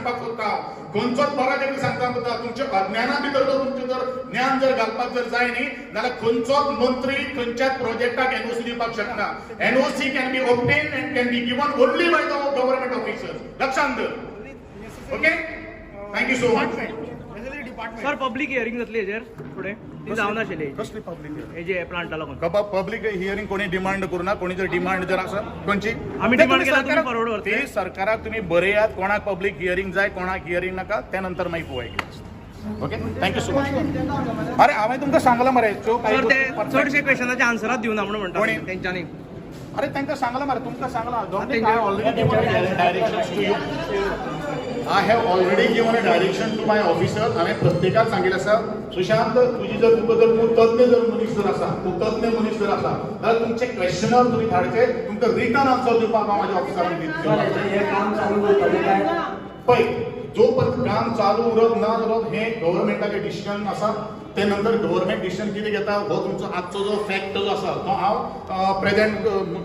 सांगपाक सोदता खंयचोच प्रोजेक्ट सांगता सोदता तुमच्या अज्ञाना भितर जर तुमचें जर ज्ञान जर घालपाक जर जाय न्ही जाल्यार खंयचोच मंत्री खंयच्याच प्रोजेक्टाक एनओसी दिवपाक शकना NOC can be obtain end can be given only by the government officers लक्षांत दर okay thank you so much sir public hearing जातली हेजेर फुडें ती जावना आशिल्ली कसली पब्लिक हेजे प्लांटा लागून पब्लिक हियरिंग कोणी डिमांड करूना कोणी जर डिमांड जर आसा खंयची आमी डिमांड केला तुम्ही फॉरवर्ड करतले ती सरकाराक तुम्ही बरयात कोणाक पब्लिक हियरिंग जाय कोणाक हियरिंग नाका त्या नंतर मागीर पळोवया कितें ओके थँक्यू सो मच अरे हांवें तुमकां सांगलां मरे सर ते चडशे क्वेश्चनाचे आन्सरात दिवना म्हणून म्हणटा कोणी? तेंच्यांनी अरे तांकां सांगलां मरे तुमकां सांगलां already directions to you I have already given a direction to my officer हांवें प्रत्येकाक सांगिल्लें आसा सुशांत तुजी जर तुका जर तज्ञ जर मनीस जर आसा तूं तज्ञ मनीस जर आसा जाल्यार तुमचे क्वेश्चनर तुमी धाडचे तुमकां रिटर्न आन्सर दिवपाक हांव म्हाज्या ऑफिसरांक दितलो पळय जो पर्यंत काम चालू उरप ना उरप हे गव्हर्नमेंटाचें डिसिजन आसा ते नंतर गव्हर्नमेंट डिसिजन कितें घेता हो तुमचो आजचो जो फॅक्ट जो आसा तो हांव प्रेझेंट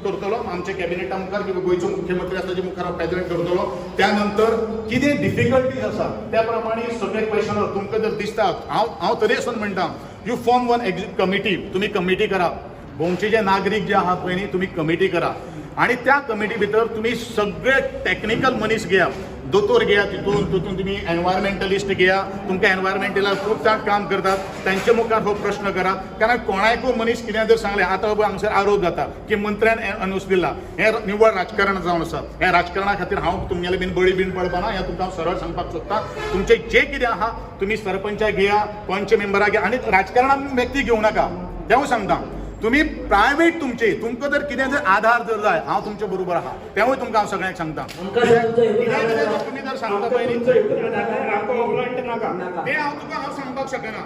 करतलो आमच्या कॅबिनेटा मुखार किंवा गोंयचो मुख्यमंत्री आसा ताचे मुखार हांव प्रेझेंट करतलो त्या नंतर कितें डिफिकल्टीज आसा त्या प्रमाणे सगळे क्वेश्चनर तुमकां जर दिसता हांव तरी आसून म्हणटा यू फॉर्म वन कमिटी तुमी कमिटी करा गोंयचे जे नागरीक जे आहात पळय न्ही तुमी कमिटी करा आणि त्या कमिटी भितर तुम्ही सगळे टेक्निकल मनीस घेया दोतोर घेया तितून तुम्ही एनवायरमेंटलिस्ट घेया तुमकां एनवायरमेंटलाक खूब जाण काम करतात त्यांच्या मुखार हो प्रश्न करा कारण कोणाकूय मनीस कितें जर सांगलें आतां हांगसर आरोप जाता की मंत्र्यान अनूस दिला हे निवळ राजकारण जावन आसा हे राजकारणा खातीर हांव तुमगेले बीन बळी बीन पडपाना हें तुमकां हांव सरळ सांगपाक सोदता तुमचें जें कितें आहा तुमी सरपंचाक घेया पंच मेंबराक घेया आनी राजकारणान व्यक्ती घेवं नाका तेंवूय सांगता तुम्ही प्रायवेट तुमचे तुमकां जर कितें जर आधार जर जाय हांव तुमचे बरोबर आहा तेवूय तुमकां हांव सगळ्यांक सांगता तुमी जर सांगता पळय न्ही तें हांव तुका हांव सांगपाक शकना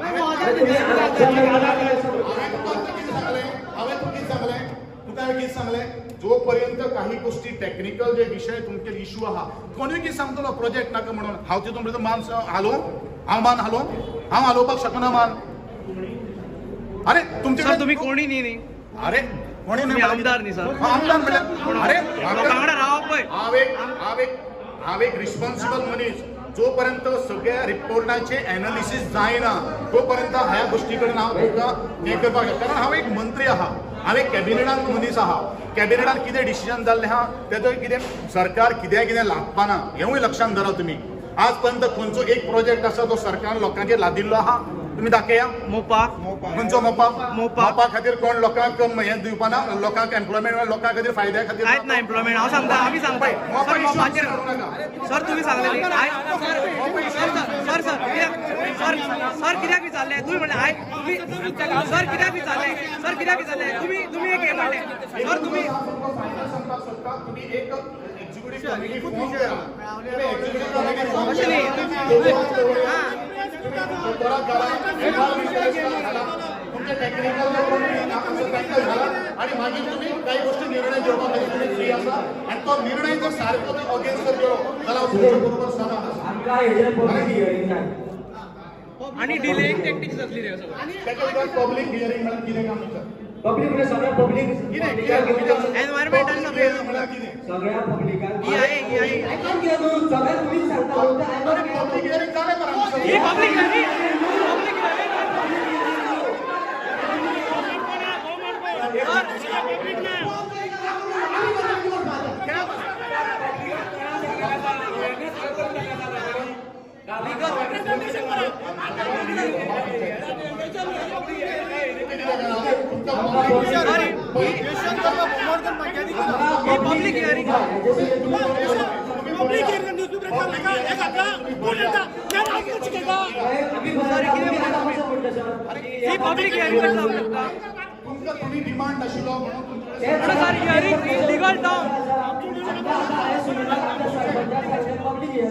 हांवें कितें सांगलें जो पर्यंत काही गोष्टी टेक्निकल जे विषय तुमचे इश्यू आहा कोणूय कितें सांगतलो प्रोजेक्ट नाका म्हणून हांव तितून भितर मान मान हालोवपाक शकना मान अरे तुमचे सर तुम्ही कोणी न्ही अरे कोणी तुम्ही आमदार न्ही सर आमदार म्हणल्यार अरे लोकांकडे रावप पळय हांव एक रिस्पॉन्सिबल मनीस जो पर्यंत सगळ्या रिपोर्टाचे एनालिसीस जायना तो पर्यंत ह्या गोष्टी कडेन हांव तुमकां हें करपाक कारण हांव एक मंत्री आहा हांव एक कॅबिनेटान मनीस आहा कॅबिनेटान कितें डिसिजन जाल्लें आहा तेजो कितें सरकार कितें लागपाना हेंवूय लक्षांत धरा तुमी आज पर्यंत खंयचो एक प्रोजेक्ट आसा तो सरकारान लोकांचेर लादिल्लो आहा तुम्ही दाखया मोपा खंयचो मोपा खातीर कोण लोकांक हें दिवपाना लोकांक एम्प्लॉयमेंट लोकां खातीर फायद्या खातीर कांयच ना एम्प्लॉयमेंट हांव सांगता आमी सांगता सर मोपाचेर सर तुम्ही सांगले न्ही सर सर कित्याक विचारले तुमी म्हणले आय सर कित्याक विचारले तुम्ही एक हे म्हणले सर तुम्ही एक एक्झिक्युटिव्ह कमिटी फॉर्म करा तुमचे टेक्निकल आणि मागीर तुम्ही काही गोष्टी निर्णय घेवपाक तुम्ही फ्री आसा आणि तो निर्णय जर सारको जर अगेन्स्ट जर गेलो जाल्यार हांव तुमच्या बरोबर सहमत आणि डिलेइंग टॅक्टिक्स जातली रे सगळं पब्लिक हियरिंग म्हणल्यार कितें काम करता पब्लिक म्हणजे सगळ्या पब्लिक एनवायरमेंटल सगळ्या पब्लिकांक सगळ्या तुम्ही सांगता पब्लिक हियरिंग जालें मरे ही पब्लिक नाही पब्लिक हियरिंग पब्लिक हियरिंग तुम्ही डिमांड आशिल्लो म्हणून sir hearing is legal term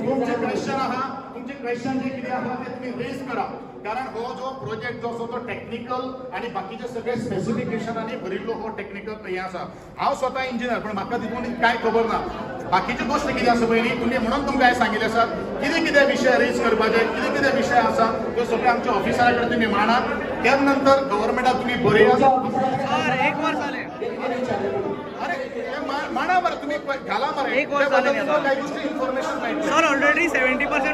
तुमचे क्वेश्चन आहा तुमचे क्वेश्चन जे कितें आहा ते तुम्ही रेज करा कारण हो जो प्रोजेक्ट जो आसा तो टेक्निकल आणि बाकीचे सगळे स्पेसिफिकेशनांनी भरिल्लो हो टेक्निकल हे आसा हांव स्वता इंजिनियर पण म्हाका तितून कांय खबर ना बाकीची गोष्ट कितें आसा पळय न्ही तुमी म्हणून तुमकां सांगिल्लें आसा कितें विशय रेज करपाचे कितें विशय आसा त्यो सगळे आमच्या ऑफिसरा कडेन तुमी मांडात त्या नंतर गव्हर्नमेंटाक तुमी बरयात सर एक वर्ष जालें मांडा मरे तुम्ही घाला मरे एक वर्ष जालें काही गोष्टी इन्फॉर्मेशन सर ऑलरेडी 70%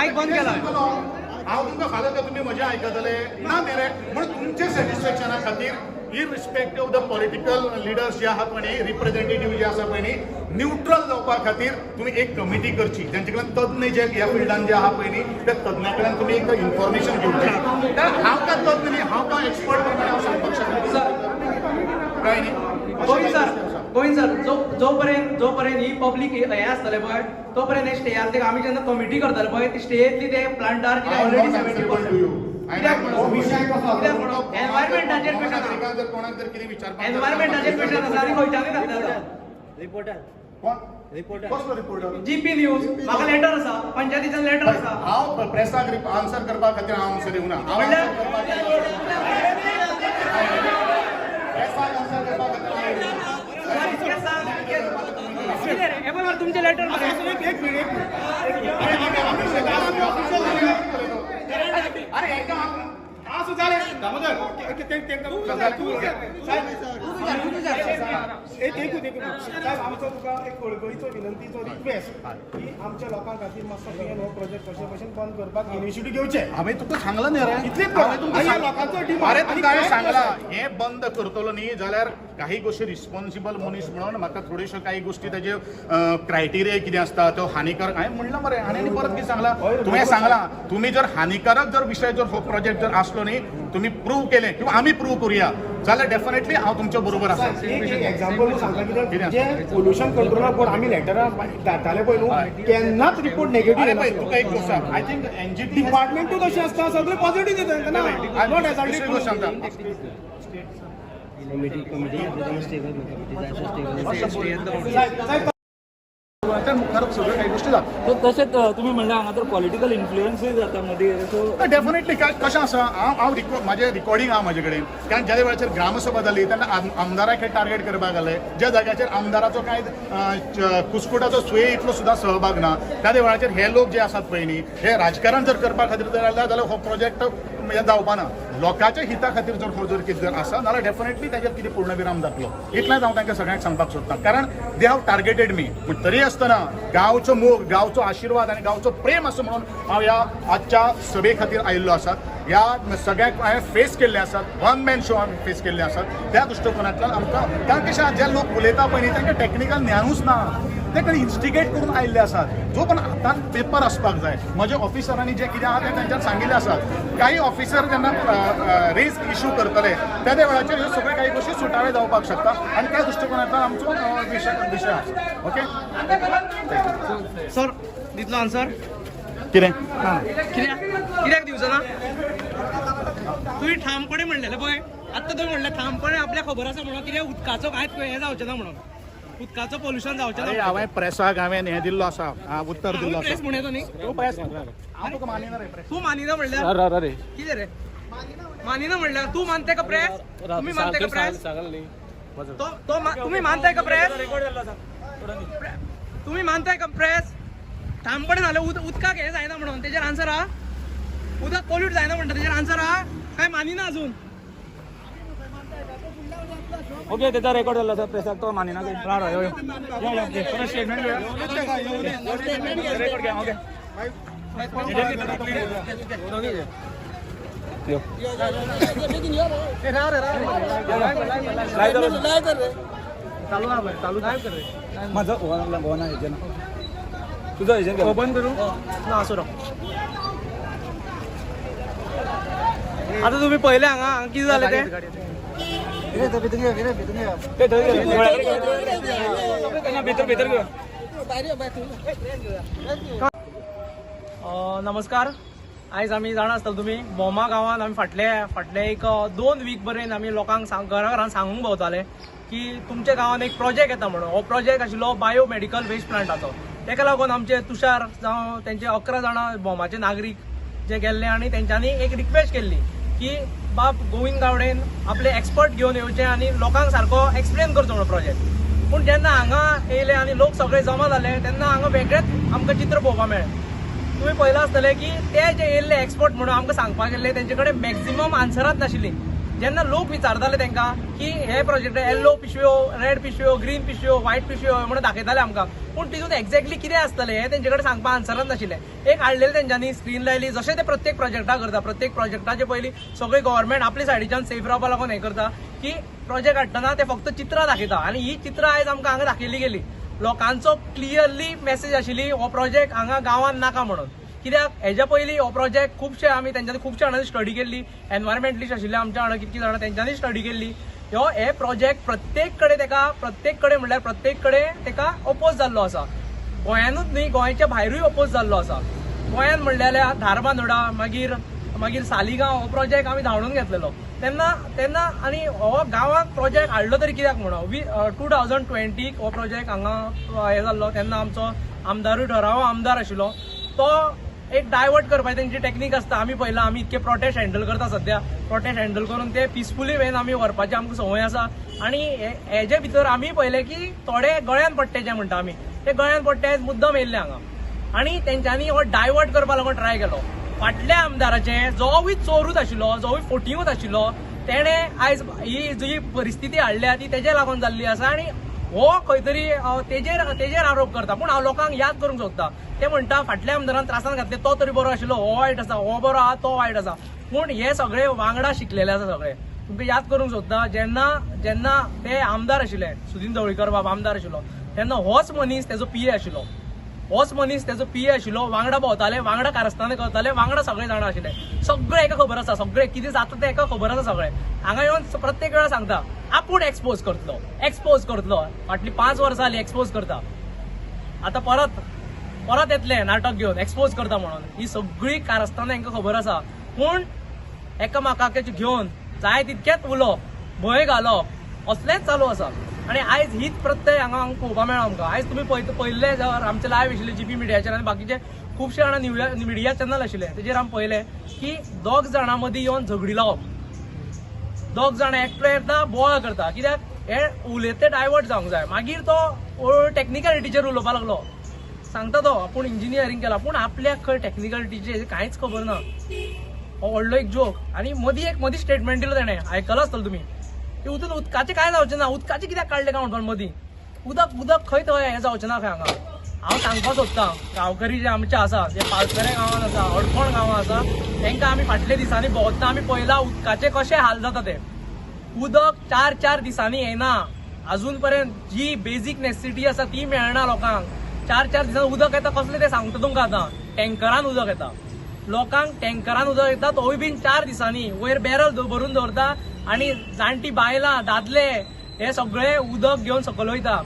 माईक बंद केला हांव तुमकां फाल्यां तर तुमी म्हजें आयकतले ना न्ही म्हणून तुमचे सॅटिस्फॅक्शना खातीर irrespective of the political leaders जे आहात पळय रिप्रेझेंटेटिव्ह जे आसा पळय न्ही न्यूट्रल जावपा खातीर तुमी एक कमिटी करची जांचे कडल्यान तज्ञ जे ह्या फिल्डान जे आहा पळय न्ही त्या तज्ञा कडल्यान तुमी एक इन्फॉर्मेशन घेवचें तर हांव काय तज्ञ न्ही हांव काय एक्सपर्ट प्रमाणे हांव सांगपाक शकना काय न्ही गोविंद सर जोपर्यंत ही पब्लीक हे असतले पळय तोपर्यंत स्टेयार ते आमी जेन्ना कमिटी करतले पळय ती स्टेयतली ते प्लांटार कितें ऑलरेडी 70% एनवायरमेंटाचेर क्वेश्चन एनवायरमेंटाचेर क्वेश्चन आसा आनी खंयच्यानूय घातलेलो रिपोर्टर जीपी न्यूज म्हाका लेटर आसा पंचायतीचें लेटर आसा हांव प्रेसाक आन्सर करपा खातीर हांव हांगसर येवना प्रेसाक आन्सर करपा खातीर तुमचे लेटर अरे असं झालं दामोदर साहेब आमचो तुका एक कळकळीचो विनंतीचो रिक्वेस्ट की आमच्या लोकां खातीर मातसो तुवें हो प्रोजेक्ट कशे भशेन बंद करपाक इनिशिएटीव घेवचे हांवें तुका सांगला न्ही रे इतलेच ह्या लोकांचो अरे तुका हांवें सांगला हे बंद करतलो न्ही जाल्यार काही गोष्टी रिस्पॉन्सिबल मनीस म्हणून म्हाका थोड्योश्यो काही गोष्टी ताजे क्रायटेरिया कितें आसता तो हानिकारक हांवें म्हणला मरे आनी परत कितें सांगला तुवें सांगला तुमी जर हानिकारक जर विशय जर हो प्रोजेक्ट जर आसलो न्ही तुमी प्रूव केले किंवा आमी प्रूव करुया जाल्यार डेफिनेटली हांव तुमच्या बरोबर आसा एक्झाम्पल सांगता कित्याक जे पोल्युशन कंट्रोलर कोण आमी लेटरां धाडटाले पळय न्हू केन्नाच रिपोर्ट अरे नेगेटीव पळय तुका एक गोष्ट आय थिंक एनजीटी डिपार्टमेंटूच अशें आसता सगळे पॉझिटीव येता नॉट दुसरी गोष्ट सांगता मुखारच सगळ्यो काही गोष्टी जाता तशेंच तुम्ही म्हणला हांगा तर पॉलिटिकल इन्फ्लुयन्सूय जाता मदीं सो डेफिनेटली कशें आसा हांव म्हाजें रिकॉर्डिंग आहा म्हाजे कडेन कारण ज्या वेळाचेर ग्रामसभा जाली तेन्ना आमदाराक टार्गेट करपाक लागले ज्या जाग्याचेर आमदाराचो कांय कुस्कुटाचो सुये इतलो सुद्दां सहभाग ना त्या वेळाचेर हे लोक जे आसात पळय न्ही हे राजकारण जर करपा खातीर जर आसल्यार जाल्यार हो प्रोजेक्ट जावपा ना लोकांच्या हिता खातीर जर हो जर कितें जर आसा जाल्यार डेफिनेटली ताजेर कितें पूर्णविराम जातलो इतलेंच हांव तांकां सगळ्यांक सांगपाक सोदतां कारण दे हॅव टार्गेटेड मी पूण तरी आसतना गांवचो मोग गांवचो आशिर्वाद आनी गांवचो प्रेम आसा म्हणून हांव ह्या आजच्या सभे खातीर आयिल्लो आसा ह्या सगळ्याक हांवें फेस केल्ले आसात वन मॅन शो हांवें फेस केल्ले आसात त्या दृश्टिकोनांतल्यान आमकां कारण कशें जे लोक उलयता पळय न्ही तांकां टॅक्निकल ज्ञानूच ना ते कडेन इन्स्टिगेट करून आयिल्ले आसात जो पण हातांत पेपर आसपाक जाय म्हज्या ऑफिसरांनी जे कितें आहा तें तांच्यान सांगिल्लें आसा काही ऑफिसर जेन्ना रेज इशू करतले त्या वेळाचेर ह्यो सगळ्यो काही गोश्टी सुटावे जावपाक शकता आनी त्या दृश्टिकोनांतल्यान आमचो विशय आसा ओके सर दितलो आन्सर कितें कित्याक दिवचो ना तुवें ठामपणे म्हणलेलें पळय आतां तुवें म्हणलें ठामपणे आपल्या खबर आसा म्हणून कितें उदकाचो कांयच हें जावचें ना म्हणून उदकाचो पोल्युशन जावचें ना हांवें प्रेसाक हांवें हें दिल्लो आसा उत्तर दिल्लो प्रेस आसा म्हणून न्ही तूं प्रेस हांव तुका मानिना रे प्रेस तू मानिना म्हणल्यार रे कितें रे मानिना म्हणल्यार तू मानते का प्रेस तुम्ही मानते का प्रेस तुम्ही मानताय का प्रेस तुम्ही मानताय का प्रेस ठामपणे झालं उदकाक हे जायना म्हणून तेजेर आन्सर हा उदक पोल्यूट जायना म्हणटा तेजेर आन्सर हा काय मानिना अजून ओके त्याचा रेकॉर्ड झाला सर प्रेसाक तो मानिना स्टेटमेंट रेकॉर्ड घ्या ओके माझा भवना एजंट तुझा एजंट ओपन करू ना असो आता तुम्ही पहिले हांगा किती झाले ते भितर नमस्कार आयज आमी जाणा आसतले तुमी बोमा गांवांत आमी फाटले एक 2 वीक पर्यंत आमी लोकांक घरां सांगूंक भोंवताले की तुमच्या गांवांत एक प्रोजेक्ट येता म्हणून हो प्रोजेक्ट आशिल्लो बायोमेडिकल वेस्ट प्लांटाचो तेका लागून आमचे तुषार जावं तेंचे 11 जाणां बोमाचे नागरीक जे गेल्ले आनी तेंच्यांनी एक रिक्वेस्ट केल्ली की बाब गोविंद गावडेन आपले एक्सपर्ट घेवन येवचे आनी लोकांक सारको एक्सप्लेन करचो म्हणून प्रोजेक्ट पूण जेन्ना हांगा येयले आनी लोक सगळे जमा जाले तेन्ना हांगा वेगळेंच आमकां चित्र पळोवपाक मेळ्ळें तुम्ही पळयलां आसतलें की ते जे येयल्ले एक्सपर्ट म्हणून आमकां सांगपाक गेल्ले तेंचे कडेन मॅक्झिमम आन्सराच नाशिल्ली जेन्ना लोक विचारताले तांकां की हे प्रोजेक्ट येल्लो पिशव्यो, रेड पिशव्यो, ग्रीन पिशव्यो, व्हायट पिशव्यो म्हणून दाखयताले आमकां, पूण तितून एक्झॅक्टली कितें आसतलें हें तेंचे कडेन सांगपाक आन्सरच नाशिल्लें. एक हाडलेलें तेंच्यांनी स्क्रीन लायली, जशें ते प्रत्येक प्रोजेक्टाक करता. प्रत्येक प्रोजेक्टाचे पयलीं सगळी गव्हर्नमेंट आपले सायडीच्यान सेफ रावपा लागून हें करता की प्रोजेक्ट हाडटना ते फक्त चित्रां दाखयता, आनी ही चित्रां आयज आमकां हांगा दाखयली गेली. लोकांचो क्लियरली मेसेज आशिल्ली हो प्रोजेक्ट हांगा गांवांत नाका म्हणून. कित्याक हेच्या पयलीं हो प्रोजेक्ट खुबशे आमी तेंच्यांनी खुबशे जाणांनी स्टडी केल्ली, एनवायरमेंटलिस्ट आशिल्ले आमच्या वांगडा कितकी जाणां तेंच्यांनी स्टडी केल्ली. हे प्रोजेक्ट प्रत्येक कडेन म्हणल्यार प्रत्येक कडेन तेका ओपोज जाल्लो आसा. गोंयानूच न्ही, गोंयच्या भायरूय ओपोज जाल्लो आसा. गोंयान म्हणलें धारबांदोडा, मागीर सालिगांव हो प्रोजेक्ट आमी धांवडून घेतलेलो. तेन्ना आनी हो गांवांत प्रोजेक्ट हाडलो तरी कित्याक म्हणून 2020 हो प्रोजेक्ट हांगा हे जाल्लो. तेन्ना आमचो आमदारूय ठराव आमदार आशिल्लो. तो एक डायवर्ट करपाची तेंची टॅक्नीक आसता. आमी पळयलां, आमी इतके प्रोटेस्ट हँडल करता सध्या. प्रोटेस्ट हँडल करून ते पिसफुली वेन आमी व्हरपाची आमकां संवय आसा. आनी हेजे भितर आमी पळयलें की थोडे गळ्यान पडटे जे म्हणटा आमी, ते गळ्यान पडटे मुद्दम येयल्ले हांगा. आनी तेंच्यांनी हो डायवर्ट करपा लागून ट्राय केलो. फाटल्या आमदाराचे जोवूय चोरूच आशिल्लो, जोवूय फोटिंगूच आशिल्लो, तेणे आयज ही जी परिस्थिती हाडल्या ती तेजे लागून जाल्ली आसा. आनी हो खंय तरी तेजेर आरोप करता. पूण हांव लोकांक याद करूंक सोदता, ते म्हणटा फाटल्या आमदारान त्रासान घातले तो तरी बरो आशिल्लो, हो वायट आसा, हो बरो आहा तो वायट आसा. पूण हे सगळे वांगडा शिकलेले आसा सगळे. तुमकां याद करूंक सोदता, जेन्ना ते आमदार आशिल्ले, सुदीन ढवळीकर बाब आमदार आशिल्लो, तेन्ना होच मनीस तेजो PA आशिल्लो. वांगडा भोंवताले, वांगडा कारस्थाना करताले, वांगडा सगळे जाणा आशिल्ले. सगळे एका खबर आसा, सगळे कितें जाता ते एका खबर आसा सगळे. हांगा येवन प्रत्येक वेळा सांगता आपूण एक्सपोज करतलो. फाटली 5 वर्सां जाली एक्सपोज करता. आतां परत येतले नाटक घेवन एक्सपोज करता म्हणून. ही सगळी कारस्थाना हांकां खबर आसा. पूण एकामेकाक घेवन जाय तितकेच उलोवप, भंय घालप असलेंच चालू आसा. आनी आयज हीच प्रत्यय हांगा पळोवपाक मेळ्ळा आमकां. आयज तुमी पळयल्ले जाल्यार आमचे लायव्ह आशिल्ले GP मिडियाचेर आनी बाकीचे खुबशे जाणां मिडिया चॅनल आशिल्ले, तेजेर आमी पळयलें की 2 जाणां मदीं येवन झगडी लावप. 2 जाण एकटो येता बोवाळ करता. कित्याक हे उलयता ते डायवर्ट जावंक जाय. मागीर तो टॅक्निकलिटीचेर उलोवपाक लागलो. सांगता तो आपूण इंजिनियरींग केला, पूण आपल्याक खंय टॅक्निकलिटीचेर कांयच खबर ना. हो व्हडलो एक जोक. आनी मदीं स्टेटमेंट दिलो तेणें, आयकलां आसतलो तुमी, की उदकाचें कांय जावचें ना. उदकाचें कित्याक काडलें काय म्हणून मदीं उदक खंय थंय हें जावचें ना खंय हांगा. हांव सांगपाक सोदतां, गांवकरी जे आमचे आसा, जे पालसरे गांवांत आसा, अडखण गांवां आसा, तांकां आमी फाटल्या दिसांनी भोंवतना आमी पळयलां उदकाचे कशे हाल जाता ते. उदक 4 दिसांनी येना. अजून पर्यंत जी बेजीक नेसेसिटी आसा ती मेळना लोकांक. 4 दिसांनी उदक येता कसलें ते सांगता तुमकां आतां. टँकरान उदक येता. लोकांक टँकरान उदक येता, तोय बीन 4 दिसांनी. वयर बॅरल भरून दवरता आनी जाणटी बायलां, दादले हे सगळे उदक घेवन सकयल वयता.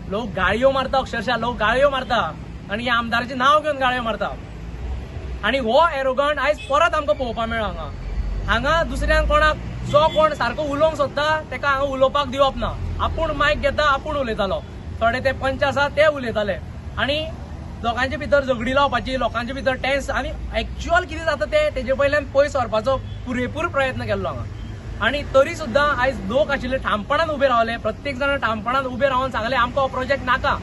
लोक गाळयो मारता, अक्षरशः लोक गाळयो मारता आनी ह्या आमदाराचें नांव घेवन गाळयो मारता. आनी हो एरोगंट आयज परत आमकां पळोवपाक मेळ्ळा हांगा. दुसऱ्यान कोणाक जो कोण सारको उलोवंक सोदता तेका हांगा उलोवपाक दिवप ना. आपूण मायक घेता, आपूण उलयतालो. थोडे ते पंच आसा ते उलयताले आनी लोकांचे भितर झगडी लावपाची, लोकांचे भितर टेन्स. आनी एक्च्युअल कितें जाता तेजे पयल्यान पयस व्हरपाचो पुरेपूर प्रयत्न केल्लो हांगा. आनी तरी सुद्दां आयज लोक आशिल्ले ठामपणान उबे रावले. प्रत्येक जाण ठामपणान उबे रावन सांगले आमकां हो प्रोजेक्ट नाका.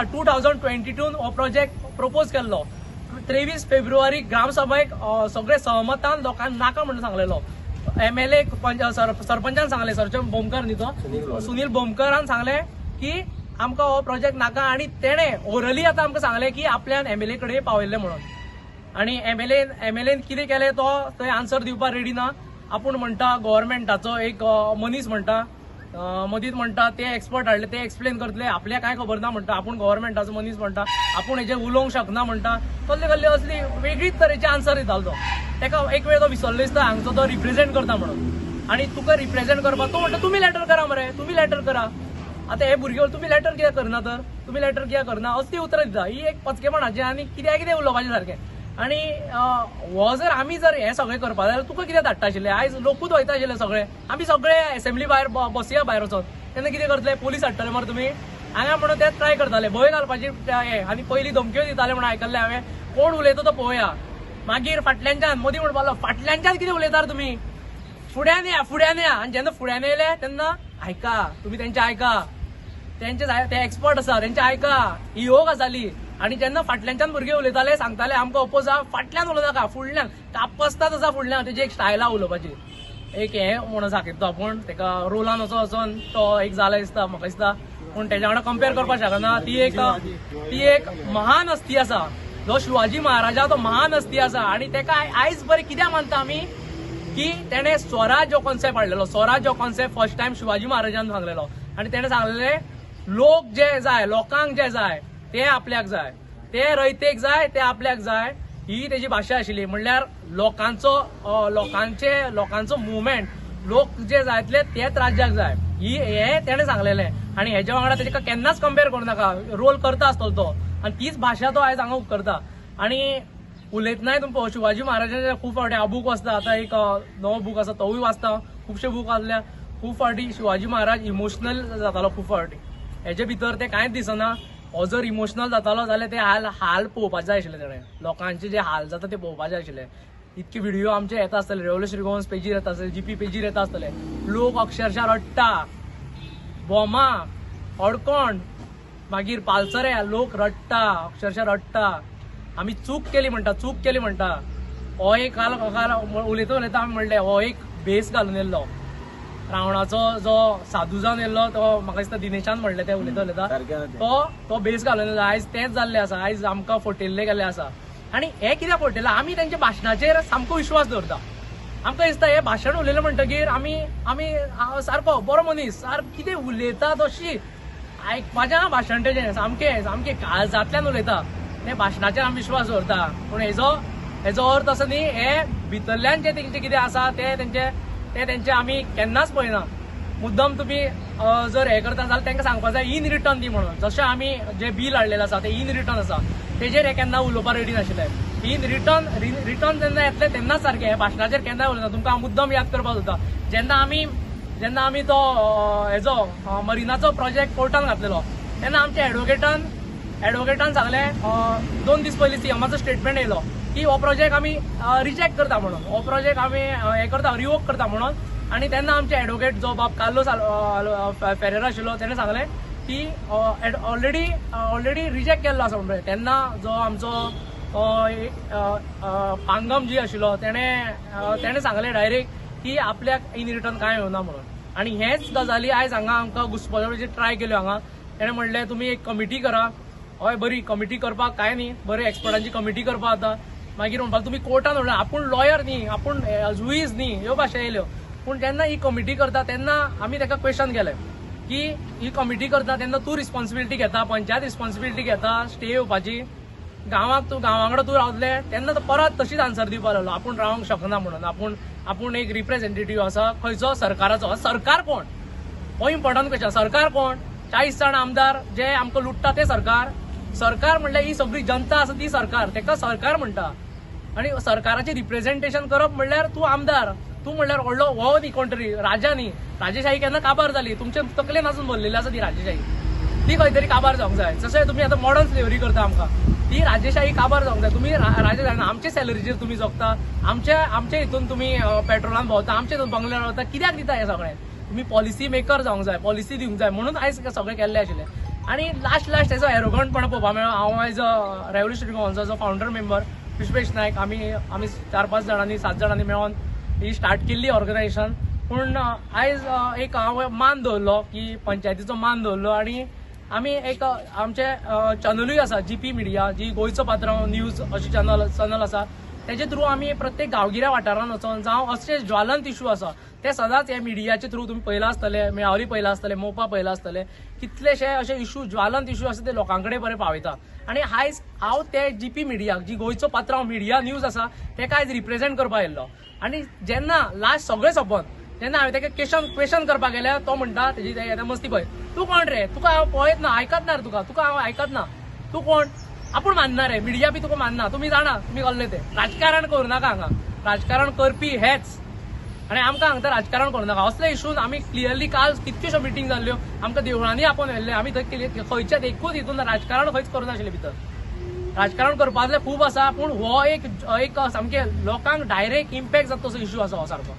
2022 हो प्रोजेक्ट प्रपोज केल्लो. 23 फेब्रुवारी ग्रामसभेक सगळे सहमतान लोकांक नाका म्हणून सांगलेलो. MLA सरपंचान सांगले, सरपंच बोमकर न्ही तो, सुनील बोमकरान सांगले की आमकां हो प्रोजेक्ट नाका. आनी तेणे ओरली आतां आमकां सांगले की आपल्यान MLA कडेन पावयल्ले म्हणून. आनी MLAन कितें केलें तो थंय आन्सर दिवपाक रेडी ना. आपूण म्हणटा गव्हर्मेंटाचो एक मनीस म्हणटा, मदींच म्हणटा ते एक्सपर्ट हाडले, ते एक्सप्लेन करतले, आपल्याक कांय खबर ना म्हणटा. आपूण गव्हर्मेंटाचो मनीस म्हणटा, आपूण हेजेर उलोवंक शकना म्हणटा. कसले असली वेगळीच तरेचे आन्सर दितालो तो. तेका एक वेळ तो विसरलो दिसता हांगचो तो रिप्रेझेंट करता म्हणून. आनी तुका रिप्रेझेंट करपाक तो म्हणटा तुमी लेटर करा मरे, तुमी लेटर करा. आतां हे भुरगे तुमी लेटर कित्याक करना, तर तुमी लेटर कित्याक करना असली उतरां दिता. ही एक पचकेपणाची आनी कितें उलोवपाचें सारकें. आनी हो जर आमी जर हें सगळें करपा जाल्यार तुका कितें धाडटा आशिल्लें. आयज लोकूच वयता आशिल्ले सगळे. आमी सगळे एसेंब्ली भायर बसया भायर वचोन. तेन्ना कितें करतले, पोलीस हाडटले मरे तुमी हांगा म्हणून तेच ट्राय करताले भंय घालपाची हे. आनी पयलीं धमक्यो दिताले म्हणून आयकल्ले हांवें. कोण उलयता तो पळोवया. मागीर फाटल्यानच्यान मदीं म्हणपाक लागलो फाटल्यानच्यान कितें उलयता तुमी, फुड्यान या. आनी जेन्ना फुड्यान येयले तेन्ना आयका, तुमी तेंचे आयका. ते एक्सपर्ट आसा तेंचे आयका ही ह्यो गजाली. आणि जेन्ना फाटल्याच्यान भुरगे उलयताले सांगताले आमकां ओपोजा फाटल्यान उलोवनाका फुडल्यान कापस्ताच आसा फुडल्यान तेजी एक स्टायल आहा उलोवपाची. एक हे म्हणून सांगता पूण तेका रोलान वचोन तो एक जाला दिसता म्हाका दिसता. पूण तेज्या वांगडा कंपेर करपाक शकना. ती एक महान हस्ती आसा. जो शिवाजी महाराजा तो महान हस्ती आसा आणि तेका आयज बरें कित्याक मानता आमी की तेणे स्वराज हो कॉन्सेप्ट हाडलेलो. स्वराज हो कॉन्सेप्ट फर्स्ट टायम शिवाजी महाराजान सांगलेलो आणि तेणे सांगलेले लोक जे जाय लोकांक जे जाय ते आपल्याक जाय, ते रयतेक जाय ते आपल्याक जाय, ही तेजी भाशा आशिल्ली. म्हणल्यार लोकांचो मुवमेंट लोक जे जायतले तेच राज्याक जाय हे तेणे सांगलेले. आणि हेज्या वांगडा तेका केन्नाच कंपेर करूं नाका. रोल करता आसतलो तो आणि तीच भाशा तो आयज हांगा उपकारता. आणि उलयतनाय तुमकां शिवाजी महाराजाचे खूब फावटी हांव बूक वाचता. आतां एक नवो बूक आसा तोवूय वाचता. खुबशे बूक वाचल्या. खूब फावटी शिवाजी महाराज इमोशनल जातालो खूब फावटी. हेजे भितर ते कांयच दिसना. हो जर इमोशनल जातालो जाल्यार ते हाल पळोवपाक जाय आशिल्ले. तेणें लोकांचे जे हाल जाता ते पळोवपाक जाय आशिल्ले. इतके व्हिडिओ आमचे येता आसतले रेव्होल्युशनरी गोवन्स पेजीर येता आसतले जीपी पेजीर येता आसतले. लोक अक्षरशः रडटा बोमा अडकोण मागीर पालसरे लोक रडटा अक्षरशः रडटा. आमी चूक केली म्हणटा. हो एक काल उलयता आमी म्हणले हो एक भेस घालून येयल्लो रावणाचो जो साधू जावन येयल्लो तो म्हाका दिसता दिनेशान म्हणले ते उलयता तो भेस घालून येयल्लो. आयज तेंच जाल्लें आसा. आयज आमकां फटयल्ले गेल्ले आसा. आणि हे कित्याक फटयला आमी तेंच्या भाशणाचेर सामको विश्वास दवरता. आमकां दिसता हे भाशण उलयलें म्हणटकीर आमी सारको बरो मनीस कितें उलयता तशी आयकपाचें भाशण तेजें सामकें काळजांतल्यान उलयता. ते भाशणाचेर आमी विश्वास दवरता. पूण हेजो अर्थ असो न्ही हे भितरल्यान जे तेंचें कितें आसा ते तेंचे आमी केन्नाच पळयना. मुद्दम तुमी जर हे करता जाल्यार तांकां सांगपाक जाय इन रिटर्न दी म्हणून. जशें आमी जे बील हाडलेलें आसा ते इन रिटर्न आसा तेजेर हे केन्ना उलोवपाक रेडी नाशिल्ले. इन रिटर्न जेन्ना येतले तेन्नाच सारकें. हे भाशणाचेर केन्नाय उलयना. तुमकां हांव मुद्दम याद करपाक सोदता जेन्ना आमी तो हेजो मरिनाचो प्रोजेक्ट कोर्टान घातलेलो तेन्ना आमच्या एडवोकेटान सांगलें 2 दीस पयलीं सीएमाचो स्टेटमेंट येयलो की हो प्रोजेक्ट आमी रिजेक्ट करता म्हणून. हो प्रोजेक्ट आमी हे करता रिवोक करता म्हणून. आणि तेन्ना आमचे एडवोकेट जो बाब कार्लोस फेरेरा आशिल्लो तेणें सांगलें की ऑलरेडी रिजेक्ट केल्लो आसा म्हणून. तेन्ना जो आमचो पांगम जी आशिल्लो तेणें सांगलें डायरेक्ट की आपल्याक इन रिटर्न कांय येवना म्हणून. आणि हेच गजाली आयज हांगा आमकां घुसपाचेर ट्राय केल्यो हांगा. तेणें म्हणलें तुमी एक कमिटी करा. हय बरी कमिटी करपाक कांय न्ही. बरें एक्सपर्टांची कमिटी करपाक जाता. मागीर म्हणपाक तुमी कोर्टान उडला आपूण लॉयर न्ही आपूण जुईज न्ही ह्यो भाशा येयल्यो. पूण जेन्ना ही कमिटी करता तेन्ना आमी ताका क्वेश्चन केलें की ही कमिटी करता तेन्ना तूं रिस्पॉन्सिबिलिटी घेता पंचायत रिस्पॉन्सिबिलिटी घेता स्टे येवपाची गांवा वांगडा तूं रावतले तेन्ना तो परत तशीच आन्सर दिवपाक लागलो आपूण रावंक शकना म्हणून. आपूण एक रिप्रेझेंटेटिव्ह आसा खंयचो सरकाराचो. सरकार कोण हो इम्पॉर्टंट क्वेश्चन. सरकार कोण 40 जाण आमदार जे आमकां लुटता ते सरकार म्हणल्यार ही सगळी जनता आसा ती सरकार. तेका सरकार म्हणटा. आणि सरकाराचें रिप्रेझेंटेशन करप म्हणल्यार तूं आमदार तूं म्हणल्यार व्हडलो हो न्ही कोण तरी राजा न्ही. राजेशाही केन्ना काबार जाली तुमचे तकलेन आसून भरलेली आसा ती राजेशाही. ती खंय तरी काबार जावंक जाय. जशें तुमी आतां मॉडर्न स्लेवरी करता आमकां ती राजेशाही काबार जावंक जाय. तुमी राजे जायना. आमचे सॅलरीचेर तुमी जगता. आमचे हितून तुमी पेट्रोलान भोंवता. आमचे हितून बंगल्यार रावता. कित्याक दिता हें सगळें. तुमी पॉलिसी मेकर जावंक जाय. पॉलिसी दिवंक जाय म्हणून आयज सगळें केल्लें आशिल्लें. आणि लास्ट हेजो एरोगंटपणा पळोवपाक मेळ्ळो. हांव आयज रेव्होल्युशनरी गोवन्साचो फावंडर मेंबर विश्वेश नायक आमी 4-5 जाणांनी 7 जाणांनी मेळोन ही स्टार्ट केल्ली ऑर्गनायझेशन. पूण आयज एक हांव मान दवरलो की पंचायतीचो मान दवरलो. आणि आमी एक आमचे चॅनलूय आसा जीपी मिडिया जी गोंयचो पात्रांव न्यूज अशी चॅनल आसा. तेजे थ्रू आमी प्रत्येक गांवगिऱ्या वाठारांत वचोन जावं अशे ज्वलंत इशू आसा ते सदांच हे मिडियाचे थ्रू तुमी पळयला आसतले मेळावली पळयला आसतले मोपा पळयला आसतले. कितलेशे अशे इशू ज्वलंत इशू आसा ते लोकां कडेन बरें पावयता. आणि आयज हांव ते जीपी मिडियाक जी गोंयचो पात्रांव मिडिया न्यूज आसा तेका आयज रिप्रेझेंट करपाक येयल्लो. आणि जेन्ना लास्ट सगळें सोंपोन जेन्ना हांवें तेका क्वेश्चन करपाक गेले तो म्हणटा तेजी मस्ती पळय तूं कोण रे तुका हांव पळयत ना आयकत ना रे तुका हांव आयकत ना तूं कोण आपूण मानना रे मिडिया बी तुका मानना. तुमी जाणा तुमी कसले ते राजकारण करूं नाका हांगा. राजकारण करपी हेच. आणि आमकां हांगा राजकारण करूं नाका. असले इशून आमी क्लियरली काल कितक्योशो मिटींग जाल्ल्यो आमकां देवळांनी आपोवन व्हेल्ले. आमी थंय खंयच्याच एकूच हितून राजकारण खंयच करूं नाशिल्लें भितर. राजकारण करपाचें खूब आसा पूण हो एक सामकें लोकांक डायरेक्ट इम्पॅक्ट जाता तसो इशू आसा हो सारको.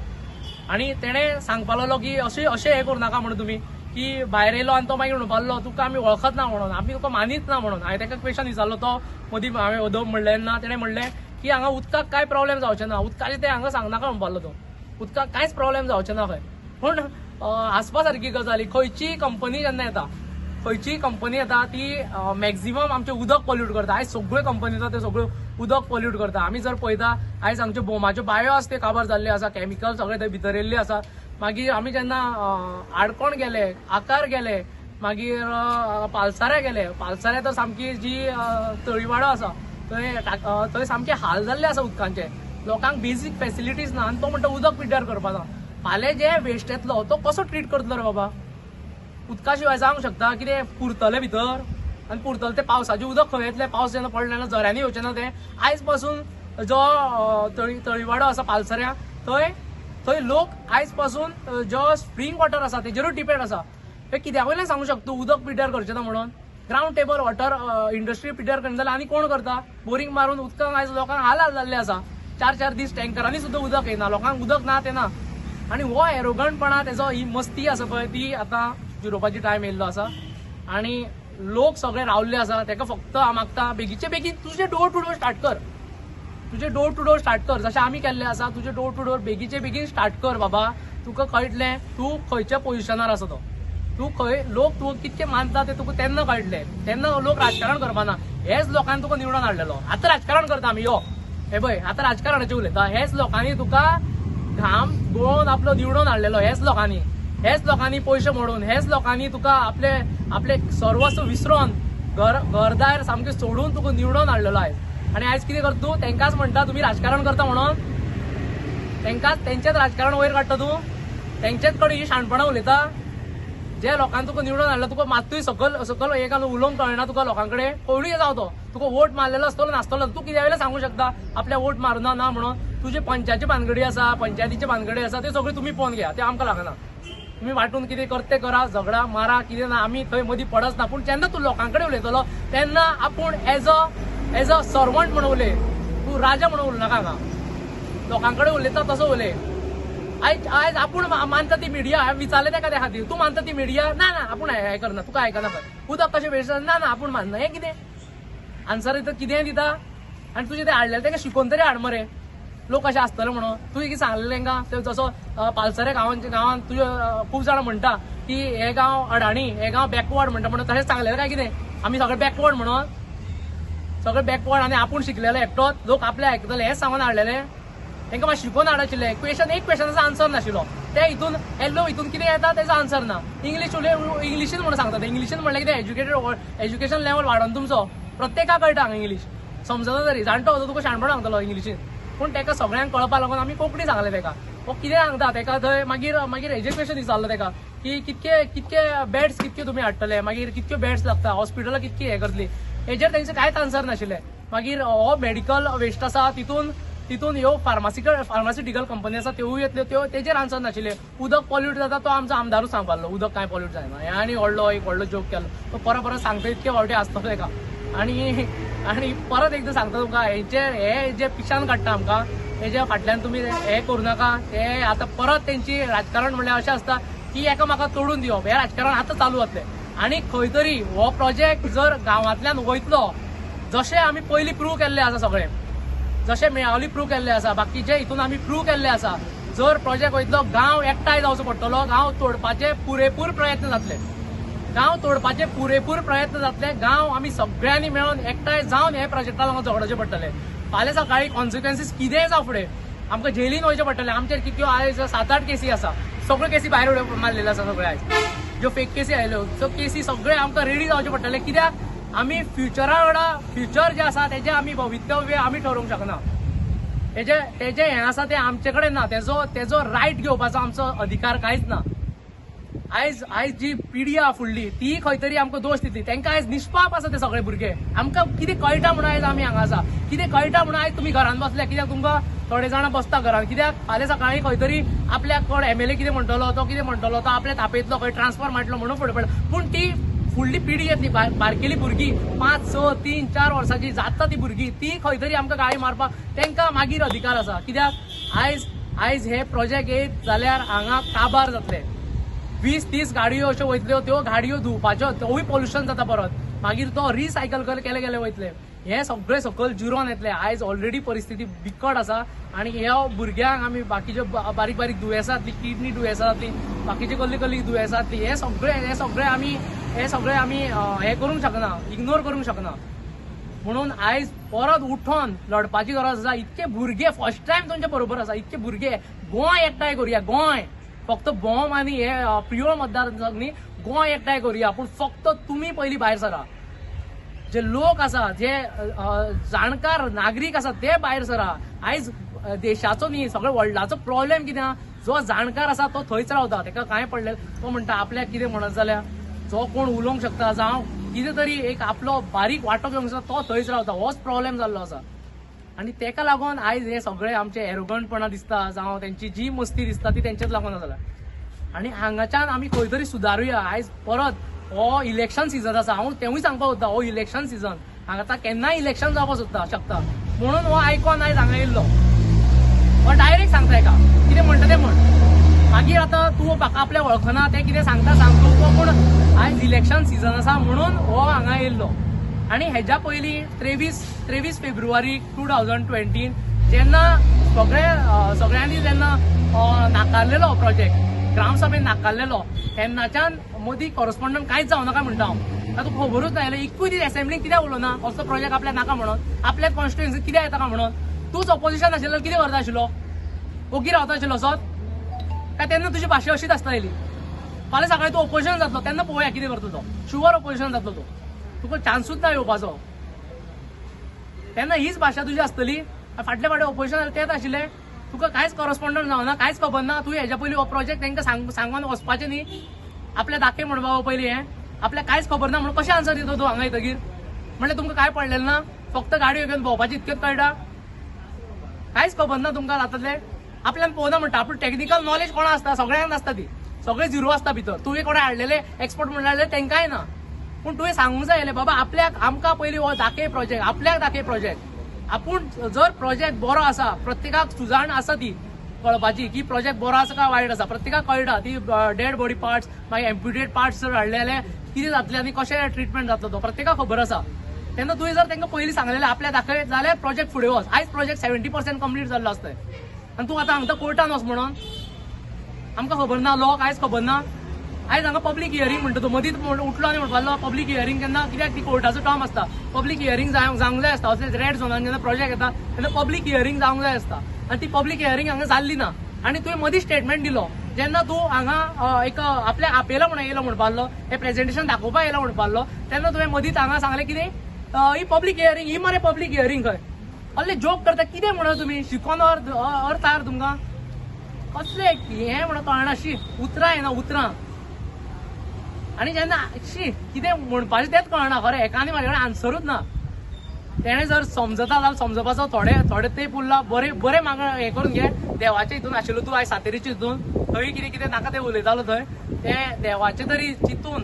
आणि तेणें सांगपाक लागलो की अशें हे करूं नाका म्हणून तुमी की भायर येयलो आनी तो मागीर म्हणपालो तुका आमी वळखत ना म्हणून, आमी तुका मानीत ना म्हणून. हांवें ताका क्वेश्चन विचारलो, तो मदीं हांवें उदक म्हणलें ना, तेणें म्हणलें की हांगा उदकाक काय प्रॉब्लेम जावचे ना, उदकाचें ते हांगा सांगनाका म्हणपालो तो, उदकाक कांयच प्रॉब्लेम जावचे ना खंय. पूण हांसपा सारकी गजाल, खंयचीय कंपनी जेन्ना येता, खंयचीय कंपनी येता ती मॅक्झिमम आमचें उदक पॉल्यूट करता. आयज सगळ्यो कंपनी आसा त्यो सगळ्यो उदक पॉल्यूट करता. आमी जर पळयता आयज आमच्यो बोमाच्यो बायो आसा त्यो काबार जाल्ल्यो आसा, कॅमिकल सगळे थंय भितर येयल्ले आसा. मागीर आमी जेन्ना आडकोण गेले, आकार गेले, मागीर पालसाऱ्या गेले, पालसाऱ्या तर सामकी जी तळीवाडो आसा थंय सामके हाल जाल्ले आसा उदकांचे. लोकांक बेजीक फॅसिलिटीज ना आनी तो म्हणटा उदक पिड्ड्यार करपाना. फाल्यां जे वेस्ट येतलो तो कसो ट्रीट करतलो रे बाबा? उदका शिवाय जावंक शकता कितें पुरतले भितर? आनी पुरतले ते पावसाचें उदक खंय येतलें? पावस जेन्ना पडले ना झऱ्यांनी येवचें ना तें. आयज पासून जो तळीवाडो आसा पालसऱ्या, थंय लोक आयज पासून जो स्प्रिंग वॉटर आसा तेजेरूच डिपेंड आसा. हे कित्या वयल्यान सांगूं शकता उदक पिड्ड्यार करचें ना म्हणून? ग्रावंड टेबल वॉटर इंडस्ट्री पिड्ड्यार करना जाल्यार आनी कोण करता? बोरींग मारून उदकाक आयज लोकांक हाल जाल्ले आसा. 4-4 दीस टँकरांनी सुद्दां उदक येना, लोकांक उदक ना ते ना. आनी हो एरोगंटपणा, तेजो ही मस्ती आसा पळय ती आतां युरोपाची टायम येयल्लो आसा आनी लोक सगळे रावल्ले आसा. ताका फक्त हांव मागता बेगीचे बेगीन तुजें डोर टू डोर स्टार्ट कर, तुजें डोर टू डोर स्टार्ट कर, जशें आमी केल्लें आसा. तुजें डोर टू डोर बेगीचे बेगीन स्टार्ट कर बाबा. तुका कळटलें तूं खंयच्या पोजिशनार आसा तो, तूं खंय, लोक तूं कितकें मानता तें तुका तेन्ना कळटलें. तेन्ना लोक राजकारण करपाना. हेच लोकांनी तुका निवडून हाडलेलो. आतां राजकारण करता आमी, यो हे पळय आतां राजकारणाचें उलयता. हेच लोकांनी तुका घाम गळोवन आपलो निवडून हाडलेलो. हेच लोकांनी पयशे मोडून, हेच लोकांनी तुका आपले सर्वस्व विसरोन घरदार सामकें सोडून तुका निवडून हाडलेलो आयज. आनी आयज कितें करता तूं? तेंकाच म्हणटा तुमी राजकारण करता म्हणून? तेंचेच राजकारण वयर काडटा तूं? तेंचेच कडेन ही शाणपणां उलयता? जे लोकांनी तुका निवडून हाडला तुका मात्तूय सकल हे घालून उलोवंक कळना तुका लोकां कडेन? पयलीं जावं तो तुका वोट मारलेलो आसतलो नासतलो, तूं कित्या वयल्यान सांगूं शकता आपल्या वोट मारुना ना म्हणून? तुजे पंचायती भानगडी आसा, पंचायतीचे भानगडी आसा, त्यो सगळ्यो तुमी पळोवन घ्या, ते आमकां लागना. तुम्ही वाटून कितें करते करा, झगडा मारा, कितें ना, आमी थंय मदीं पडच ना. पूण जेन्ना तूं लोकां कडेन उलयतलो तेन्ना आपूण एज अ सर्वंट म्हणून उलय, तूं राजा म्हणून उलयनाका. हांगा लोकां कडेन उलयता तसो उलय. आयज आपूण मानता ती मिडिया, विचारले तेका त्या खातीर, तूं मानता ती मिडिया? ना आपूण हे करना, तुका आयकना खंय. उदक कशें वेस्ट ना आपूण मानना. हें कितें आन्सर दिता? कितें दिता? आनी तुजें तें हाडलेलें तेका शिकोवन तरी हाड मरे. लोक अशें आसतले म्हणून तुवें कितें सांगलें तेंकां? ते जसो पालसरे गांवांत तुजे खूब जाणां म्हणटा की हे गांव अडाणी, हे गांव बॅकवर्ड म्हणटा म्हणून. तशेंच सांगलेलें काय कितें? आमी सगळे बॅकवर्ड म्हणून? सगळे बॅकवर्ड आनी आपूण शिकलेलो एकटोच, लोक आपले आयकतले हेंच सांगून हाडलेलें? तांकां मातशें शिकोवन हाडचिल्लें. एक क्वेश्चनाचो आन्सर नाशिल्लो. ते हितून येल्लो हितून कितें येता तेजो आन्सर ना. इंग्लिशीन म्हणून सांगता. इंग्लिशीन म्हणल्यार कितें? एज्युकेशन लेवल वाडोवन तुमचो प्रत्येकाक कळटा हांगा इंग्लीश, समजता तरी. जाणटो तुका शाणपण सांगतलो इंग्लिशीन, पूण ताका सगळ्यांक कळपा लागून आमी कोंकणी सांगलें ताका. वो कितें सांगता ताका थंय मागीर एज्युकेशन विचारलो ताका की कितके बेड्स कितके तुमी हाडटले, मागीर कितक्यो बेड्स लागता, हॉस्पिटलां कितकी हे करतली, हेजेर तेंचें कांयच आन्सर नाशिल्लें. मागीर हो मेडिकल वेस्ट आसा तितून ह्यो फार्मास्युटिकल कंपनी आसा त्योय येतल्यो, तेजेर आन्सर नाशिल्ले. उदक पॉल्यूट जाता तो आमचो आमदारूच सांगपालो उदक कांय पॉल्यूट जायना. हे आनी व्हडलो जोक केलो तो. परत सांगता इतके फावटी आसतलो ताका. आनी परत एकदां सांगता तुमकां, हे जे पिशान काडटा आमकां, हेजे फाटल्यान तुमी हे करूं नाका. ते आतां परत तेंची राजकारण म्हणल्यार अशें आसता की एकामेका तोडून दिवप. हे राजकारण आतां चालू जातलें. आनी खंय तरी हो प्रोजेक्ट जर गांवांतल्यान वयतलो, जशें आमी पयलीं प्रूव केल्लें आसा सगळें, जशें मेळावली प्रूव केल्लें आसा, बाकीचे हितून आमी प्रूव केल्लें आसा, जर प्रोजेक्ट वयतलो गांव एकठांय जावचो पडटलो. गांव तोडपाचे पुरेपूर प्रयत्न जातले. गांव आमी सगळ्यांनी मेळून एकठांय जावन हे प्रोजेक्टा लागून झगडचे पडटले. फाल्यां सकाळी कॉन्सिक्वन्सीस कितेंय जावं फुडें आमकां जेलीन वयचें पडटलें. आमचेर कितल्यो आयज 7-8 केसी आसा, सगळ्यो केसी भायर मारलेल्यो आसा सगळे आयज, ज्यो फेक केसी आयल्यो. सो केसी सगळे आमकां रेडी जावचे पडटले. कित्याक आमी फ्युचर जे आसा तेजें आमी भवितव्य आमी ठरोवंक शकना. तेजें हें आसा तें आमचे कडेन ना. तेजो रायट घेवपाचो आमचो अधिकार कांयच ना. आयज जी पिढी आहा फुडली ती खंय तरी आमकां दोश दितली. तांकां आयज निष्पाप आसा ते सगळे भुरगे. आमकां कितें कळटा म्हणून आयज आमी हांगा आसा, कितें कळटा म्हणून आयज तुमी घरान बसल्या. कित्याक तुमकां थोडे जाणां बसता घरान. कित्याक फाल्यां सकाळीं खंय तरी आपल्याक कोण MLA कितें म्हणटलो, तो कितें म्हणटलो, तो आपल्या तापयतलो, खंय ट्रान्सफर मारतलो म्हणून फुडें पडटा. पूण ती फुडली पिढी येतली, बारकेली भुरगीं 5, 6, 3, 4 वर्सांची जाता ती भुरगीं, ती खंय तरी आमकां गाळी मारपाक तांकां मागीर अधिकार आसा. कित्याक आयज हे प्रोजेक्ट येयत जाल्यार हांगा काबार जातले. 20-30 गाडयो अश्यो वयतल्यो, त्यो गाडयो धुवपाच्यो, तोय पोल्युशन जाता परत. मागीर तो रिसायकल केले गेले वयतले. हे सगळे सकयल जिरोन येतले. आयज ऑलरेडी परिस्थिती बिकट आसा आणि ह्या भुरग्यांक आमी बाकीच्यो बारीक बारीक दुयेंसां जातली, किडनी दुयेंसां जातली, बाकीचे कसली दुयेंसां जातली, हे सगळे आमी हे करूंक शकना, इग्नोर करूंक शकना. म्हणून आयज परत उठोन लढपाची गरज आसा. इतके भुरगे फर्स्ट टाइम तुमच्या बरोबर आसा, इतके भुरगे गोंय एकठांय करूया. गोंय फक्त बॉम्ब आणि हे प्युअर मतदारसंघ न्ही, गोंय एकठांय करूया. पूण फक्त तुम्ही पहिली भायर सरा. जे लोक आसा, जे जाणकार नागरीक आसा ते भायर सरा. आयज देशाचो न्ही, सगळ्या वर्ल्डाचो प्रॉब्लेम कितें? जो जाणकार आसा तो थंयच रावता, ताका काय पडले, तो म्हणटा आपल्याक कितें म्हणत जाल्यार जो कोण उलोवंक शकता, जावं कितें तरी एक आपलो बारीक वांटो घेवंक शकता, तो थंयच रावता. होच प्रॉब्लेम जाल्लो आसा. आणि तेका लागून आयज हे सगळे आमचे एरोगंटपणा दिसता, जावं त्यांची जी मस्ती दिसता ती तेंचेच लागून जाला. आणि हांगाच्यान आमी खंय तरी सुदारुया. आयज परत हो इलेक्शन सीझन आसा. हांव तेवूय सांगपाक सोदता, हो इलेक्शन सीझन, हांगाचा केन्नाय इलेक्शन जावपाक शकता. म्हणून हो आयकॉन आयज हांगा येयल्लो. हो डायरेक्ट सांगता हेका कितें म्हणटा तें म्हण. मागीर आतां तूं म्हाका आपल्या वळखना, तें कितें सांगता सांगतो, पूण आयज इलेक्शन सीझन आसा म्हणून हो हांगा येयल्लो. आणि हेच्या पयलीं 23 फेब्रुवारी 2020 जेन्ना सगळ्यांनी जेन्ना नाकारलेलो प्रोजेक्ट, ग्रामसभेन नाकारलेलो, तेन्नाच्यान मोदी कॉरस्पॉन्डंट कांयच जावं नाका म्हणटा हांव. तुका खबरूच ना जाल्यार एकूय दीस असेंब्लीक कित्याक उलोवना? असलो प्रोजेक्ट आपल्याक नाका म्हणून, आपल्याच कॉन्स्टिट्युएन्सीक कित्याक येता काय म्हणून? तूच ऑपोजिशन आशिल्लो कितें करता आशिल्लो? ओगी रावता आशिल्लो असोच काय? तेन्ना तुजी भाशा अशीच आसताली. फाल्यां सकाळीं तूं ऑपोजिशन जातलो तेन्ना पळोवया कितें करता तो. शुअर ऑपोजिशन जातलो तो, तुका चान्सूच ना येवपाचो. तेन्ना हीच भाशा तुजी आसतली. फाटले फावटी ऑपोजिशन तेच आशिल्ले, तुका कांयच कॉरस्पॉन्डंट जावना, कांयच खबर ना. तूं हेच्या पयलीं हो प्रोजेक्ट तांकां सांगून वचपाचें न्ही. आपल्या दाखे म्हणपाक पयलीं हें आपल्याक कांयच खबर ना म्हणून कशें आन्सर दितो तूं हांगा येतगीर? म्हणल्यार तुमकां काय पडलेलें ना? फक्त गाडयो घेवन भोंवपाचें इतकेंच कळटा? कांयच खबर ना तुमकां जातलें? आपल्यान पळोवना म्हणटा. पूण टॅक्निकल नॉलेज कोणा आसता? सगळ्यांक आसता ती. सगळे झिरो आसता भितर. तुवें कोणा हाडलेले एक्सपर्ट म्हणून हाडलेले तेंकांय ना. पूण तुवें सांगूंक जाय बाबा आपल्याक, आमकां पयलीं हो दाखय प्रोजेक्ट, आपल्याक दाखय प्रोजेक्ट. आपूण जर प्रोजेक्ट बरो आसा, प्रत्येकाक सुजाण आसा ती कळपाची की प्रोजेक्ट बरो आसा काय वायट आसा, प्रत्येकाक कळटा. ती डेड बॉडी पार्ट्स, मागीर एम्प्युटेड पार्ट्स जर हाडले जाल्यार कितें जातलें आनी कशें ट्रिटमेंट जातलो तो प्रत्येकाक खबर आसा. तेन्ना तुवें जर तांकां पयलीं सांगलेलें आपल्या दाखय जाल्यार प्रोजेक्ट फुडें वच. आयज प्रोजेक्ट 70% कंप्लीट जाल्लो आसता आनी तूं आतां हांगा कोर्टान वच म्हणून? आमकां खबर ना लॉ, कांयच खबर ना. आयज हांगा पब्लीक हियरींग म्हणटा तो मदींच उठलो आनी म्हणपाक लागलो पब्लीक हियरींग केन्ना? कित्याक ती कोर्टाचो टर्म आसता. पब्लीक हियरींग जावंक जाय आसता. असले रेड झोनान जेन्ना प्रोजेक्ट येता तेन्ना पब्लीक हियरींग जावंक जाय आसता. आनी ती पब्लीक हियरींग हांगा जाल्ली ना. आनी तुवें मदीं स्टेटमेंट दिलो जेन्ना तूं हांगा एक आपल्या आपयलो म्हणून येयलो म्हणपाक लागलो, हे प्रेझेंटेशन दाखोवपाक येयलो म्हणपाक लागलो, तेन्ना तुवें मदींच हांगा सांगलें कितें? ही पब्लीक हियरींग, ही मरे पब्लीक हियरींग खंय? असले जोक करता कितें म्हणून तुमी? शिकोन अर्थ आर तुमकां? कसले हें म्हणून कळना. शी उतरां येना उतरां. आणि जेन्ना शी कितें म्हणपाचें तेंच कळना खरें. एका आनी म्हाजे कडेन आन्सरूच ना. तेणें जर समजता जाल्यार समजपाचो थोडे तेंप उरला. बरें म्हाका हें करून घे. देवाचे हितून आशिल्लो तूं आयज सातेरीच्या हितून, थंय कितें नाका तें उलयतालो थंय, तें देवाचे तरी चिंतून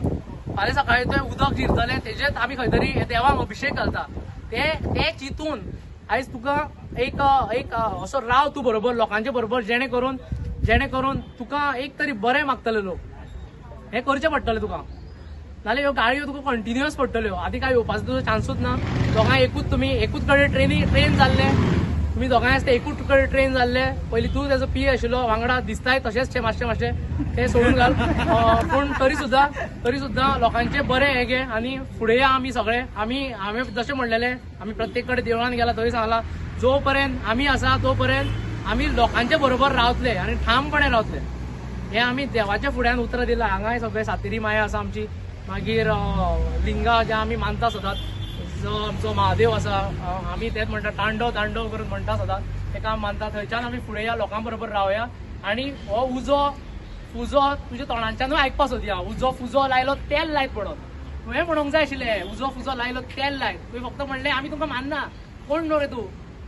फाल्यां सकाळीं थंय उदक जिरतलें तेजेच आमी खंय तरी देवाक अभिशेक घालता. ते चिंतून आयज तुका एक असो राव तूं बरोबर लोकांचे बरोबर, जेणे करून तुका एक तरी बरें मागतले लोक. हे करचें पडटलें तुका. नाल्यार ह्यो गाडयो तुका कंटिन्युअस पडटल्यो. आदी काय येवपाचो तुजो चान्सूच ना. दोगांय एकूच कडेन ट्रेन जाल्ले, तुमी दोगांय आसता एकूच कडेन ट्रेन जाल्ले. पयलीं तूं तेजो पी आशिल्लो वांगडा, दिसताय तशेंच मातशें तें सोडून घाल. पूण तरी सुद्दां लोकांचे बरें हें घे आनी फुडें या आमी सगळे. हांवें जशें म्हणलेलें, आमी प्रत्येक कडेन देवळान गेला थंय सांगलां जो पर्यंत आमी आसा तो पर्यंत आमी लोकांचे बरोबर रावतले आनी ठामपणे रावतले. हे आमी देवाच्या फुड्यान उतरां दिलां. हांगाय सगळे सातेरी माया आसा आमची. मागीर लिंगा जे आमी मानता सदांच, जो आमचो महादेव आसा, आमी तेच म्हणटा तांडव करून म्हणटा सदांच, तेका आमी मानता. थंयच्यान आमी फुडें या, लोकां बरोबर रावया आनी हो उजो फुजो तुज्या तोंडांच्यानूय आयकपा सोदया. उजो फुजो लायलो तेल लायत पडत. तुवें म्हणूंक जाय आशिल्लें उजो फुजो लायलो तेल लायत. तुवें फक्त म्हणलें आमी तुमकां मानना. कोण न्हू रे तूं?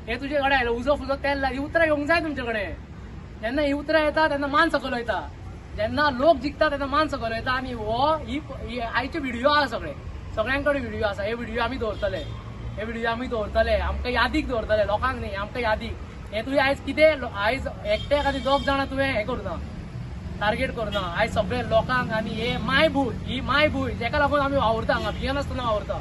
हे तुजे कडेन आयलो उजो फुजो तेल लाय. ही उतरां येवंक जाय तुमचे कडेन. जेन्ना ही उतरां येता तेन्ना मान सकयल वयता. जेन्ना लोक जिखता तेन्ना मान सकयल वयता. आनी ही आयचे व्हिडिओ आसा सगळ्यां कडेन व्हिडिओ आसा. हे व्हिडिओ आमी दवरतले. आमकां यादीक दवरतले, लोकांक न्ही, आमकां यादीक. हे तुवें आयज कितें आयज एकट्याक आनी दोग जाणां तुवें हें करूं ना. टार्गेट करना आयज सगळे लोकांक आनी हे मायभूय ही मायभूय जेका लागून आमी वावरता हांगा भियेन नासतना वावरता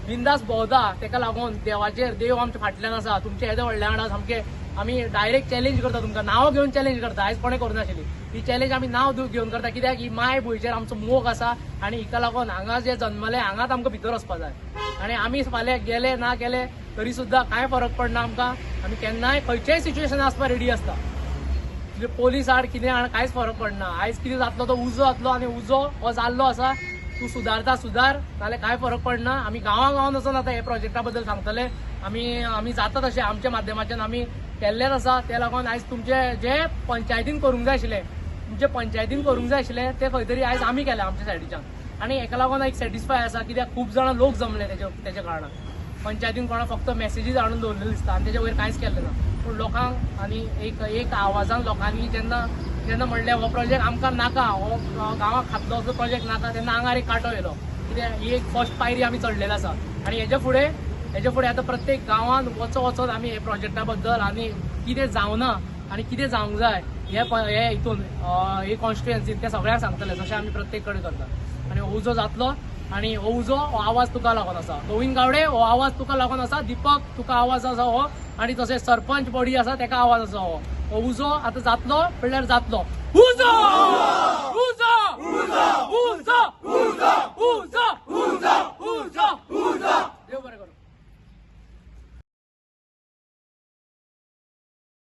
बिंदास भोंवता तेका लागून देवाचेर देव आमच्या फाटल्यान आसा तुमचे येदे व्हडल्या वांगडा सामके आमी डायरेक्ट चॅलेंज करता तुमकां नांव घेवन चॅलेंज करता आयज कोणें करनाशिल्ली ही चॅलेंज आमी नांव घेवन करता कित्याक ही माय भुंयचेर आमचो मोग आसा आनी हिका लागून हांगा जे जल्मले हांगाच आमकां भितर वचपाक जाय आनी आमी फाल्यां गेले ना गेले तरी सुद्दां कांय फरक पडना आमकां आमी केन्नाय खंयचेय सिच्युएशन आसपाक रेडी आसता पोलीस हाड कितें हाड कांयच फरक पडना आयज कितें जातलो तो उजो जातलो आनी उजो हो जाल्लो आसा तूं सुदारता सुदार नाल्यार कांय फरक पडना आमी गांवांत वचून आतां हे प्रोजेक्टा बद्दल सांगतले आमी जाता तशें आमच्या माध्यमाच्यान आमी केल्लेच आसा ते लागून आयज तुमचे जे पंचायतीन करूंक जाय आशिल्ले ते खंय तरी आयज आमी केल्या आमच्या सायडीच्यान आनी हेका लागून एक सॅटिस्फाय आसा कित्याक खूब जाणां लोक जमले तेच्या कारणान पंचायतीन कोणा फक्त मेसेजीस हाडून दवरलेले दिसता आनी तेच्या वयर कांयच केल्लें ना पूण लोकांक आनी एक आवाजान लोकांनी जेन्ना म्हणलें हो प्रोजेक्ट आमकां नाका हो गांवांक खातलो असो प्रोजेक्ट नाका तेन्ना आंगार एक कांटो येयलो कित्याक ही एक फर्स्ट पायरी आमी चडलेली आसा आनी हेजे फुडें आतां प्रत्येक गांवांत वचोन आमी हे प्रोजेक्टा बद्दल आनी कितें जावना आनी कितें जावंक जाय हे हितून हे कॉन्स्टिट्युएन्सीन ते सगळ्यांक सांगतले जशें आमी प्रत्येक कडेन करता आनी हो उजो जातलो आनी हो उजो हो आवाज तुका लागून आसा गोविंद गावडे हो आवाज तुका लागून आसा दीपक तुका आवाज आसा हो आनी तशेंच सरपंच बॉडी आसा तेका आवाज आसा हो उजो आतां जातलो म्हणल्यार जातलो उजो